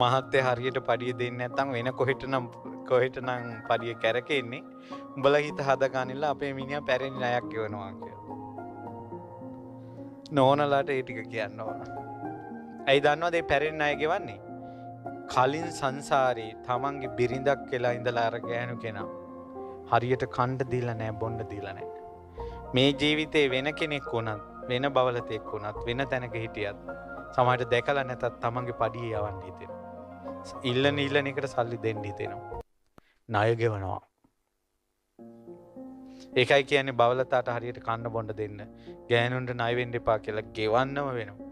මහත්තයා හරියට පඩිය දෙන්නේ නැත්නම් වෙන කොහෙටනම් පඩිය කැරකෙන්නේ. උඹලා හිත හදාගන්නilla අපේ මිනිහා පැරණි ණයක් ගෙවනවා කියලා. නෝනලාට ඒ ටික කියන්න ඕන. ඇයි දන්නවද මේ පැරණි ණය ගෙවන්නේ? කලින් සංසාරේ තමන්ගේ බිරිඳක් කියලා ඉඳලා අර ගෑනු කෙනා හරියට කණ්ඩ දීලා නැහැ බොණ්ඩ දීලා නැහැ. මේ ජීවිතේ වෙන කෙනෙක් වුණත් වෙන බවලතෙක් වුණත් වෙන තැනක හිටියත් සමහරට දැකලා නැතත් තමන්ගේ පඩිය යවන්න හිතෙනවා. ඉල්ලන එකට සල්ලි දෙන්න හිතෙනවා. ණය ගෙවනවා. ඒකයි කියන්නේ බවලතාවට හරියට කන්න බොණ්ඩ දෙන්න. ගෑනුන්ට ණය වෙන්න එපා කියලා ගෙවන්නම වෙනවා.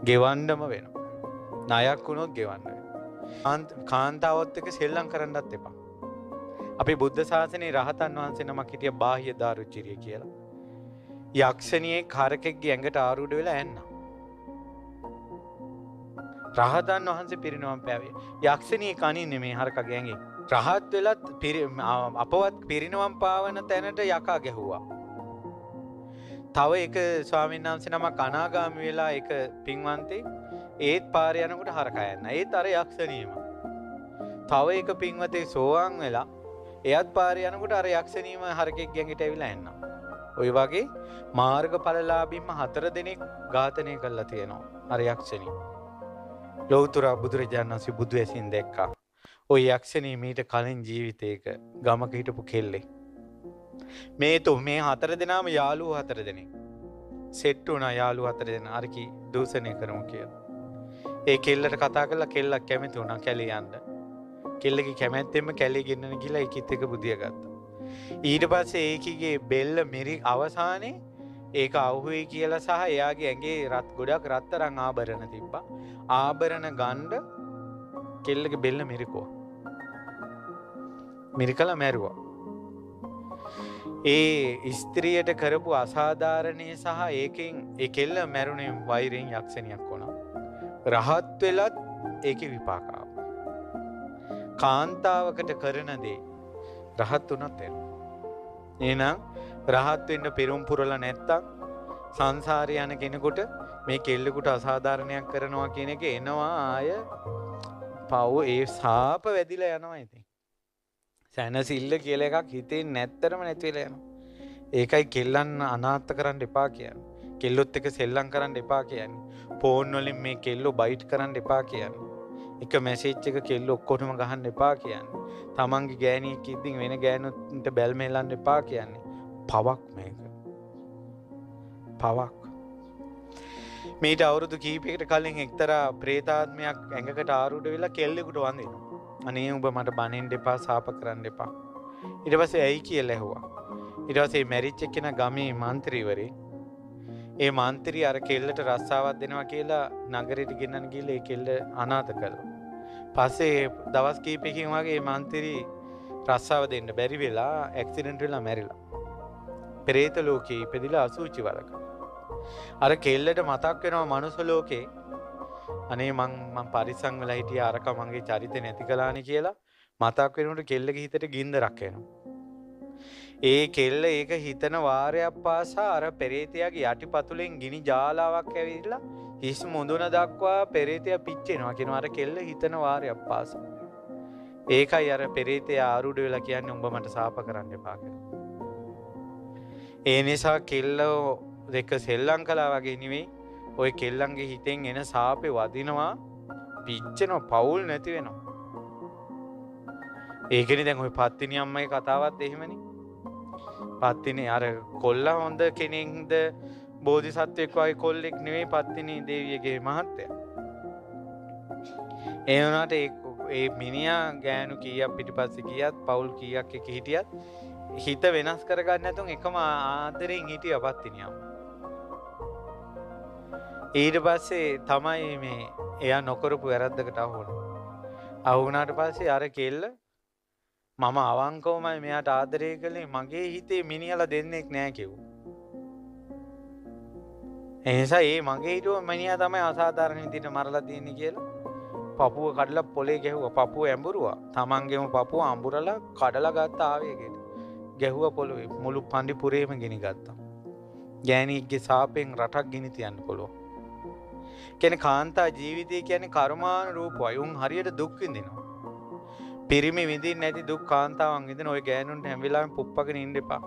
ගෙවන්නම වෙනවා. ණයක් වුණොත් ගෙවන්න වෙනවා. කාන්තාවත් එක්ක සෙල්ලම් කරන්නත් එපා. අපේ බුද්ධ ශාසනයේ රහතන් වහන්සේ නමක් හිටිය බාහ්‍ය දාරුචිරිය කියලා. යක්ෂණියේ කරකෙක්ගේ ඇඟට ආරූඪ වෙලා ඇන්නා. රහතන් වහන්සේ පිරිනවම් පෑවේ. යක්ෂණියේ කනින්නේ මේ හරකගේ ඇඟේ. රහත් වෙලත් අපවත් පිරිනවම් පාවන තැනට යකා ගැහුවා. තව එක ස්වාමීන් වහන්සේ නමක් අනාගාමී වෙලා එක පින්වන්තෙක් ඒත් පාරේ යනකොට හරකා යන්න. ඒත් අර යක්ෂණියම. තව එක පින්වතෙක් සෝවාන් වෙලා එයත් පාරේ යනකොට අර යක්ෂණියම හරකෙක් ගැඟට ඇවිල්ලා එන්නා. ඔය වගේ මාර්ගඵලලාභීන්ම 4 දෙනෙක් ඝාතනය කළා තියෙනවා. අර යක්ෂණිය. ලෞතර බුදුරජාණන් වහන්සේ බුදු ඇසින් දැක්කා. ඔය යක්ෂණිය මීට කලින් ජීවිතයක ගමක හිටපු කෙල්ලෙක්. මේ 4 දෙනාම යාළුවෝ 4 දෙනෙක්. සෙට් වුණා යාළුවෝ 4 දෙනා. අරකි දූෂණය කරමු කියලා. ඒ කෙල්ලට කතා කරලා කෙල්ලක් කැමති වුණා කැලේ යන්න. කෙල්ලගේ කැමැත්තෙන්ම කැලේ ගෙන්නන ගිහලා ඒකිත් එක බුදිය ගත්තා. ඊට පස්සේ ඒකිගේ බෙල්ල මිරි අවසානයේ ඒක අහුවේ කියලා සහ එයාගේ ඇඟේ ගොඩක් රත්තරන් ආභරණ තිබ්බා. ආභරණ ගන්න කෙල්ලගේ බෙල්ල මිරිකුවා. මිරිකලා මැරුවා. ඒ ස්ත්‍රියට කරපු අසාධාරණේ සහ ඒකෙන් ඒ කෙල්ල මැරුණේ වෛරයෙන් යක්ෂණියක් වුණා. රහත් වෙලත් ඒකේ විපාක ආවා. කාන්තාවකට කරන දේ රහත් උනත් වෙනවා. එහෙනම් රහත් වෙන්න පෙරම් පුරලා නැත්තම් සංසාරේ යන කෙනෙකුට මේ කෙල්ලෙකුට අසාධාරණයක් කරනවා කියන එක එනවා ආය පව් ඒ සාප වැදිලා යනවා ඉතින්. සැනසෙල්ල කියලා එකක් හිතේ නැත්තරම නැති වෙලා යනවා. ඒකයි කෙල්ලන් අනාථ කරන්න එපා කියන්නේ. කෙල්ලොත් එක්ක සෙල්ලම් කරන්න එපා කියන්නේ. ෆෝන් වලින් මේ කෙල්ලෝ බයිට් කරන්න එපා කියන්නේ. එක මැසේජ් එක කෙල්ල ඔක්කොටම ගහන්න එපා කියන්නේ. තමන්ගේ ගෑණියෙක් ඉද්දින් වෙන ගෑනුන්ට බැල් මෙලන්න එපා කියන්නේ. පවක් මේක. පවක්. මේට අවුරුදු කීපයකට කලින් එක්තරා ප්‍රේතාත්මයක් ඇඟකට ආරූඪ වෙලා කෙල්ලෙකුට වඳිනවා. අනේ උඹ මට බනින්න එපා සාප කරන්න එපා. ඊට පස්සේ ඇයි කියලා ඇහුවා. ඊට පස්සේ මැරිච් එක්කෙනා ගමේ മന്ത്രിවරේ ඒ මන්ත්‍රී අර කෙල්ලට රස්සාවක් දෙනවා කියලා නගරෙට ගෙන්නන්න ගිහලා ඒ කෙල්ල අනාථ කළා. පස්සේ දවස් කීපයකින් වගේ මන්ත්‍රී රස්සාව දෙන්න බැරි වෙලා ඇක්සිඩන්ට් වෙලා මැරිලා. පෙරේත ලෝකේ ඉපදිලා අසුචි වලක. අර කෙල්ලට මතක් වෙනවා මනුස්ස ලෝකේ අනේ මං පරිස්සම් වෙලා හිටියා අරක මගේ චරිතේ නැති කළානේ කියලා මතක් වෙනකොට කෙල්ලගේ හිතට ගින්දරක් එනවා. ඒ කෙල්ල ඒක හිතන වාරයක් පාසා අර පෙරේතයාගේ යටිපතුලෙන් ගිනි ජාලාවක් ඇවිල්ලා හිස් මුදුන දක්වා පෙරේතයා පිච්චෙනවා කියනවා අර කෙල්ල හිතන වාරයක් පාසා. ඒකයි අර පෙරේතයා ආරූඪ වෙලා කියන්නේ උඹ මට සාප කරන්න එපා කියලා. ඒ නිසා කෙල්ල දෙක සෙල්ලම් කළා වගේ නෙවෙයි ඔය කෙල්ලන්ගේ හිතෙන් එන සාපේ වදිනවා පිච්චෙනවා පවුල් නැති වෙනවා. ඒකනේ දැන් ඔය පත්තිනි අම්මගේ කතාවත් එහෙමනේ. පත්තිනේ අර කොල්ලා හොඳ කෙනෙක්ද බෝධිසත්වෙක් වගේ කොල්ලෙක් නෙවෙයි පත්තිනි දේවියගේ මහත්තයා. ඒ වුණාට ඒ මිනිහා ගෑනු කීයක් පිටිපස්සේ ගියත් පවුල් කීයක් එක හිටියත් හිත වෙනස් කරගන්න නැතුන් එකම ආදරෙන් හිටියා පත්තිනි අම්මා. ඊට පස්සේ තමයි මේ එයා නොකරපු වැරද්දකට අහු වුණා. අහු වුණාට පස්සේ අර කෙල්ල මම අවංකවමයි මෙයාට ආදරය කළේ මගේ හිතේ මිනිහලා දෙන්නෙක් නෑ කිව්වා. ඒ නිසා මගේ හිතුව මිනිහා තමයි අසාධාරණ විදිහට මරලා තියෙන්නේ කියලා පපුව කඩලා පොලේ ගැහුවා. පපුව ඇඹරුවා. තමන්ගේම පපුව අඹුරලා කඩලා ගත්ත ආවේගෙට. ගැහුවා පොළොවේ. මුළු පන්දිපුරේම ගිනි ගත්තා. ගෑණියෙක්ගේ සාපෙන් රටක් ගිනි තියන්න පුළුවන්. කියන්නේ කාන්තා ජීවිතය කියන්නේ කර්මානුරූපයි. උන් හරියට දුක් විඳිනවා. පිරිමි විඳින්න නැති දුක් කාන්තාවන් විඳින ඔය ගෑනුන්ට හැම වෙලාවෙම පුප්පගෙන ඉන්න එපා.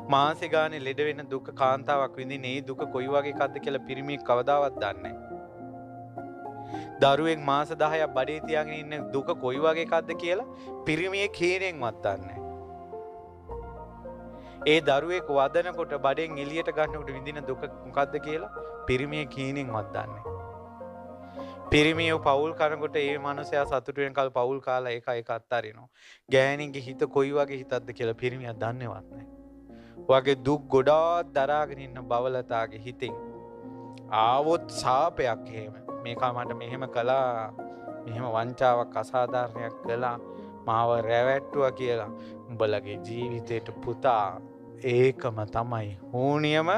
මාසෙ ගානේ ලෙඩ වෙන දුක කාන්තාවක් විඳින්නේ ඒ දුක කොයි වගේ එකක්ද කියලා පිරිමියෙක් කවදාවත් දන්නේ නැහැ. දරුවෙක් මාස 10ක් බඩේ තියාගෙන ඉන්න දුක කොයි වගේ එකක්ද කියලා පිරිමියෙක් හීනෙන්වත් දන්නේ නැහැ. ඒ දරුවෙක් වදනකොට බඩෙන් එළියට ගන්නකොට විඳින දුක මොකක්ද කියලා පිරිමියෙක් හීනෙන්වත් දන්නේ නැහැ. පිරිමියෝ පවුල් කරනකොට ඒ මනුස්සයා සතුටු වෙනකල් පවුල් කාලා ඒක අත්හරිනවා. ගෑණින්ගේ හිත කොයි වගේ හිතක්ද කියලා පිරිමියා දන්නේවත් නැහැ. වගේ දුක් ගොඩාක් දරාගෙන ඉන්න බවලතාගේ හිතින් ආවොත් සාපයක් එහෙම මේක මට මෙහෙම කළා, මෙහෙම වංචාවක් අසාධාරණයක් කළා, මාව රැවැට්ටුවා කියලා උඹලගේ ජීවිතේට පුතා ඒකම තමයි හෝනියම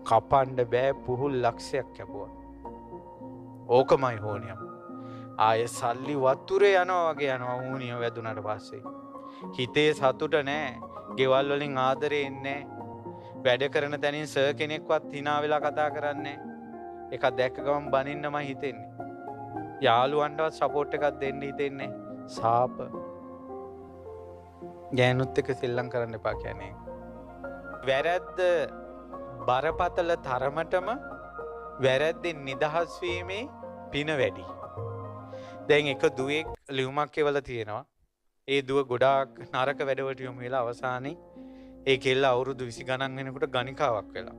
කපන්න බෑ පුහුල් ලක්ෂයක් කැපුවා. ඕකමයි හෝනියම. ආයේ සල්ලි වතුරේ යනවා වගේ යනවා හෝනියම වැදුනට පස්සේ. හිතේ සතුට නෑ. ගෙවල් වලින් ආදරේ එන්නේ නෑ. වැඩ කරන තැනින් සර් කෙනෙක්වත් hina වෙලා කතා කරන්නේ නෑ. ඒක දැක්ක ගමන් බනින්නමයි හිතෙන්නේ. යාළුවන්ටවත් සපෝට් එකක් දෙන්න හිතෙන්නේ නෑ. සාප. ගෑනුත් එක්ක සෙල්ලම් කරන්න එපා කියන්නේ. වැරද්ද බරපතල තරමටම වැරද්දෙන් නිදහස් වීමේ පින වැඩි. දැන් එක දුවෙක් ලියුමක් කියවලා තියෙනවා. ඒ දුව ගොඩාක් නරක වැඩවලට යොමු වෙලා අවසානයේ ඒ කෙල්ල අවුරුදු 20 ගණන් වෙනකොට ගණිකාවක් වෙලා.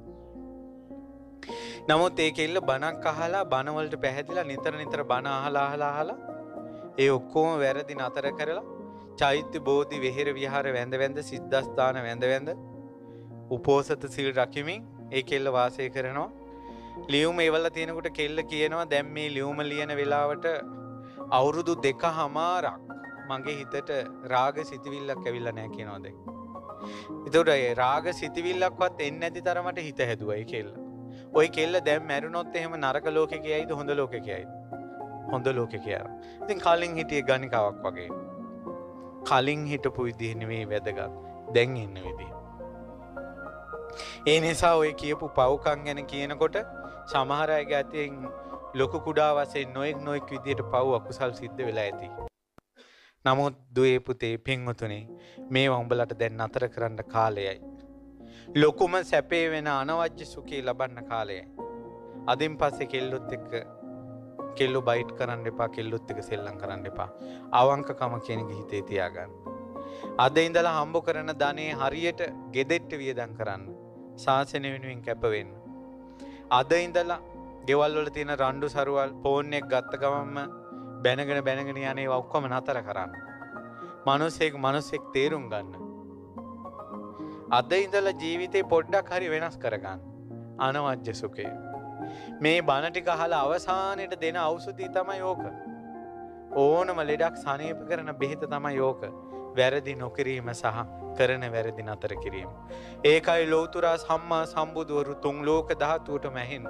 නමුත් ඒ කෙල්ල බණක් අහලා බණ වලට පැහැදිලා නිතර බණ අහලා ඒ ඔක්කොම වැරදි නතර කරලා චෛත්‍ය බෝධි විහෙර විහාර වැඳ සිද්ධාස්ථාන වැඳ උපෝසත සිල් රකිමින් ඒ කෙල්ල වාසය කරනවා. ලියුම එවලා තියෙනකොට කෙල්ල කියනවා දැන් මේ ලියුම ලියන වෙලාවට අවුරුදු 2කමාරක් මගේ හිතට රාග සිතවිල්ලක් ඇවිල්ලා නැහැ කියනවා දැන්. ඒතකොට ඒ රාග සිතවිල්ලක්වත් එන්නේ නැති තරමට හිත හැදුවා ඒ කෙල්ල. ওই කෙල්ල දැන් මැරුණොත් එහෙම නරක ලෝකේ කියයිද හොඳ ලෝකේ කියයිද? හොඳ ලෝකේ කියලා. ඉතින් කලින් හිටියේ ගණිකාවක් වගේ. කලින් හිටපු විදිහ නෙවෙයි වැදගත්. දැන් ඉන්න විදිහ. ඒ නිසා ඔය කියපු පව්කම් ගැන කියනකොට සමහර අයගේ අතින් ලොකු කුඩා වශයෙන් නොඑක් විදියට පව් අකුසල් සිද්ධ වෙලා ඇති. නමුත් දුවේ පුතේ පින්වතුනි මේවා උඹලට දැන් නතර කරන්න කාලයයි. ලොකුම සැපේ වෙන අනවජ්‍ය සුඛය ලබන්න කාලයයි. අදින් පස්සේ කෙල්ලෝ බයිට් කරන්න එපා, කෙල්ලොත් එක්ක සෙල්ලම් කරන්න එපා. අවංකකම කියන එක හිතේ තියාගන්න. අද ඉඳලා හම්බ කරන ධනෙ හරියට ගෙදෙට්ට වියදම් කරන්න. සාසන වෙනුවෙන් කැප වෙන්න. අද ඉඳලා ගෙවල් වල තියෙන රණ්ඩු සරුවල් ෆෝන් එක ගත්ත ගමන්ම බැනගෙන යන ඒවා ඔක්කොම නතර කරන්න. මිනිස්සෙක් තේරුම් ගන්න. අද ඉඳලා ජීවිතේ පොඩ්ඩක් හරි වෙනස් කරගන්න. අනවජ්‍ය සුඛය. මේ බණ ටික අහලා අවසානයේට දෙන ඖෂධය තමයි ඕක. ඕනම ලෙඩක් සනීප කරන බෙහෙත තමයි ඕක. වැරදි නොකිරීම සහ කරන වැරදි නතර කිරීම. ඒකයි ලෞතර සම්මා සම්බුදුවරු තුන් ලෝක ධාතුවටම ඇහෙන්න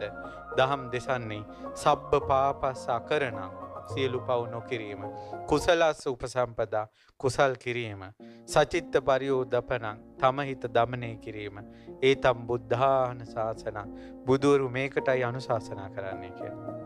දහම් දෙසන්නේ සබ්බ පාපස්ස අකරණං සියලු පව් නොකිරීම, කුසලස්ස උපසම්පදා කුසල් කිරීම, සචිත්ත පරියෝදපනං තම හිත දමනය කිරීම. ඒතම් බුද්ධාන ශාසන බුදුවරු මේකටයි අනුශාසනා කරන්නේ කියලා.